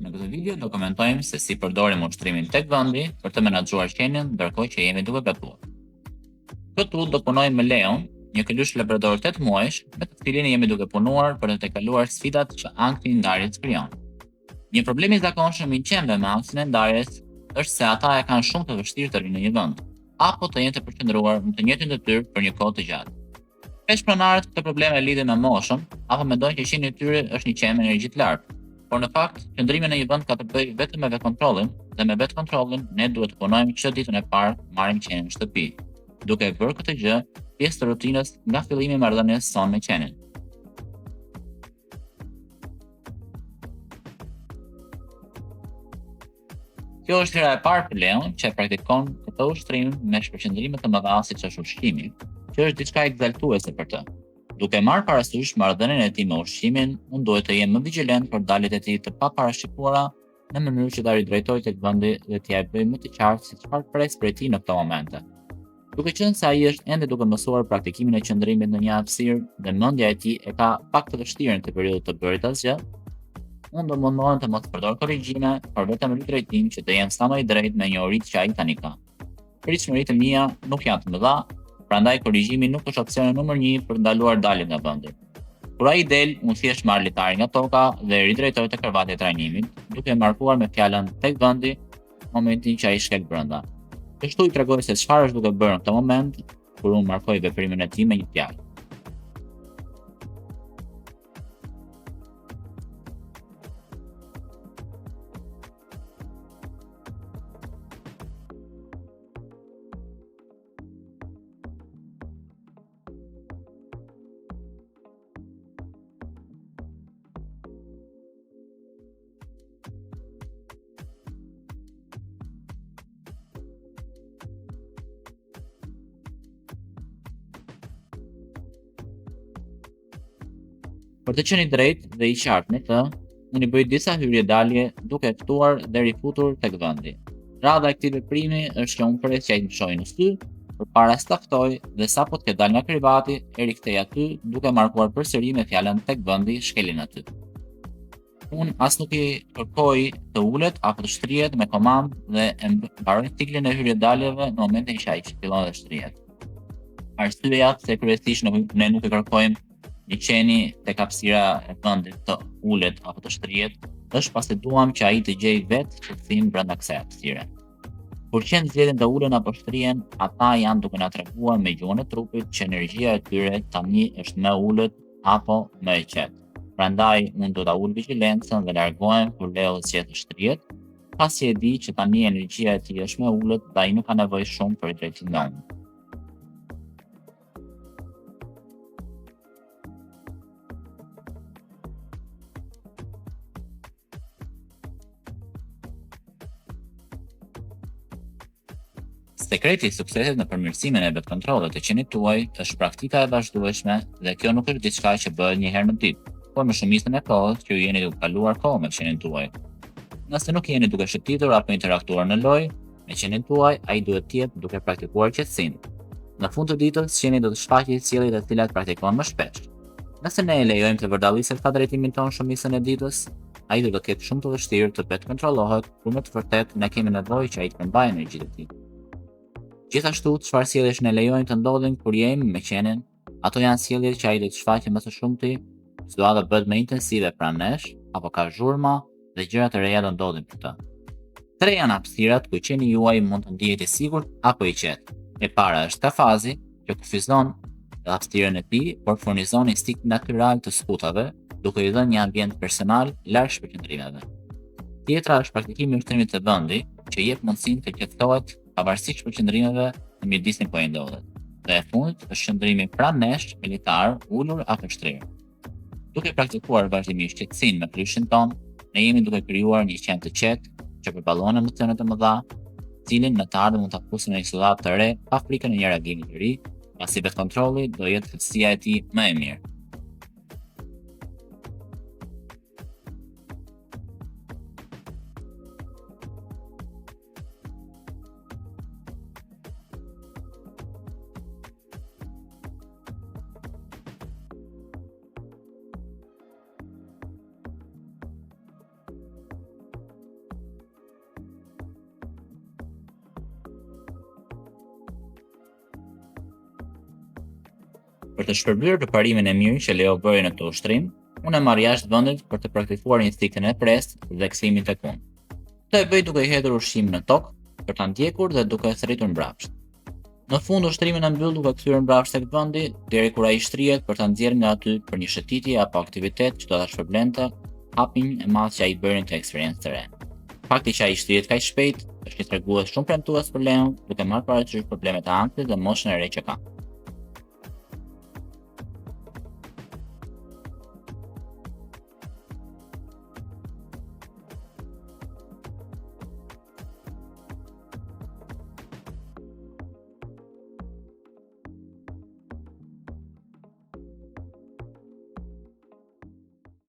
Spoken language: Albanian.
Në këtë video do komentojmë se si përdorim ushtrimin tek vendi për të menaxhuar qenien ndërkohë që jemi duke gatuar. Këtu do punojmë me Leon, një këlysh labrador 8 muajsh, me të cilin jemi duke punuar për të tejkaluar sfidat që ankthi i ndarjes krijon. Një problem i zakonshëm i qenve me anksin e ndarjes është se ata e kanë shumë të vështirë të rinë në një vend, apo të jenë të përqendruar në të njëjtin detyrë për një kohë të gjatë. Shpesh pronarët këtë problem e lidhin me moshën, apo mendojnë që qeni i tyre është një qen me energji të lartë. Por në fakt, qëndrimi në një vend ka të bëjë vetëm me vetkontrollin, dhe me vetkontrollin ne duhet të punojmë çdo ditën e parë marrim qenin në shtëpi, duke bërë këtë gjë pjesë të rutinës nga fillimi i marrëdhënies sonë me qenin. Kjo është hera e parë për Leon që e praktikon këtë ushtrim me shpërqendrime të mëdha siç është ushqimi, që është diçka egzaltuese për të. Duke marrë parasysh marrëdhënien e tij me ushqimin, unë duhet të jem më vigjilent për daljet e tij të paparashikuara në mënyrë që ta ridrejtoj tek vendi dhe t'ia bëj më të qartë se çfarë pres prej tij në këto momente. Duke qenë se ai është ende duke mësuar praktikimin e qëndrimit në një hapësirë dhe mendja e tij e ka pak të vështirë në të periudhë të bërit asgjë, unë do mundohem të mos përdor korrigjime, por vetëm ridrejtim që të jem sa më i drejtë me një orit që ai tani ka. Pritshmëritë mia nuk janë të mëdha, prandaj korrigjimi nuk është opsioni numër 1 për ndaluar daljen nga vendi. Kur ai del, unë thjesht marr litarin nga toka dhe ridrejtoj te kërvati e trajnimit, duke markuar me fjalën tek vendi momentin që ai shkel brenda. Kështu i tregoj se çfarë është duke bërë në këtë moment kur unë markoj veprimin e tij me një fjalë. Për të qenë i drejtë dhe i qartë në këtë, unë i bëj disa hyrje dalje duke ftuar dhe rifutur tek vendi. Radha e këtij veprimi është që unë pres që ai të më shohë në sy, përpara se ta ftoj dhe sapo të ketë dalë nga krevati, e rikthej aty duke markuar përsëri me fjalën tek vendi shkelin aty. Unë as nuk i kërkoj të ulet apo të shtrihet me komandë dhe e mbaroj ciklin e hyrje daljeve në momentin që ai fillon të shtrihet. Arsyeja pse kryesisht ne nuk e kërkojmë një qeni tek hapësira e vendit të ulet apo të shtrihet, është pasi duam që ai të gjejë vetë qetësinë brenda kësaj hapësire. Kur qenë zgjedhin të ulen apo shtrihen, ata janë duke na treguar me gjuhën e trupit që energjia e tyre tani është më ulët apo më e qetë. Prandaj unë do ta ul vigjilencën dhe largohem kur Leo zgjedh të shtrihet, pasi e di që tani energjia e tij është më ulët dhe ai nuk ka nevojë shumë për drejtim nga unë. Sekreti i suksesit në përmirësimin e vetkontrollit të qenit tuaj është praktika e vazhdueshme dhe kjo nuk është diçka që bëhet një herë në ditë, por në shumicën e kohës që ju jeni duke kaluar kohë me qenin tuaj. Nëse nuk jeni duke shëtitur apo interaktuar në lojë me qenin tuaj, ai duhet të jetë duke praktikuar qetësinë. Në fund të ditës, qeni do të shfaqë sjelljet e cilat praktikon më shpesh. Nëse ne e lejojmë të vërdalliset pa drejtimin tonë shumicën e ditës, ai do të ketë shumë të vështirë të vetkontrollohet, kur në të vërtetë ne kemi nevojë që ai të mbajë energjitë e tij. Gjithashtu, çfarë sjelljesh ne lejojmë të ndodhin kur jemi me qenin, ato janë sjelljet që ai do të shfaqë më së shumti, situata bëhet më intensive pranë nesh, apo ka zhurma dhe gjëra të reja do ndodhin për të. 3 janë hapësirat ku qeni juaj mund të ndihet i sigurt apo i qetë. E para është ta fazi, që kufizon hapësirën e tij, por furnizon instinkt natyral të skutave, duke i dhënë një ambient personal larg shpërqendrimeve. Tjetra është praktikimi i ushtrimit të vendi, që jep mundësinë të qetësohet pavarësisht përqendrimeve në mjedisin ku ai ndodhet. Dhe e fundit është qëndrimi pranë nesh, militar, ulur apo shtrirë. Duke praktikuar vazhdimisht qetësinë me kryshin ton, ne jemi duke krijuar një qen të qetë që përballon emocionet e mëdha, cilin në të ardhmen mund ta fusin në një situatë të re pa frikën e një reagimi të ri, pasi vetkontrolli do jetë thellësia e tij më e mirë. Për të shpërbyer të parimin e mirë që lejo bërja në këtë ushtrim, unë e marr jashtë vendit për të praktikuar instiktin e presë dhe kthimin tek unë. Këtë e bëj duke i hedhur ushqimin në tokë, për ta ndjekur dhe duke thritur mbrapsht. Në fund ushtrimin e mbyll duke kthyer mbrapsht tek vendi deri kur ai shtrihet për ta nxjerrë nga aty për një shëtitje apo aktivitet që do ta shpërblente hapin e madh që ai bëri në këtë eksperiencë të re. Fakti që ai shtrihet kaq shpejt është një tregues shumë premtues për Leon, duke marrë parasysh problemet e ankthit dhe moshën e re që ka.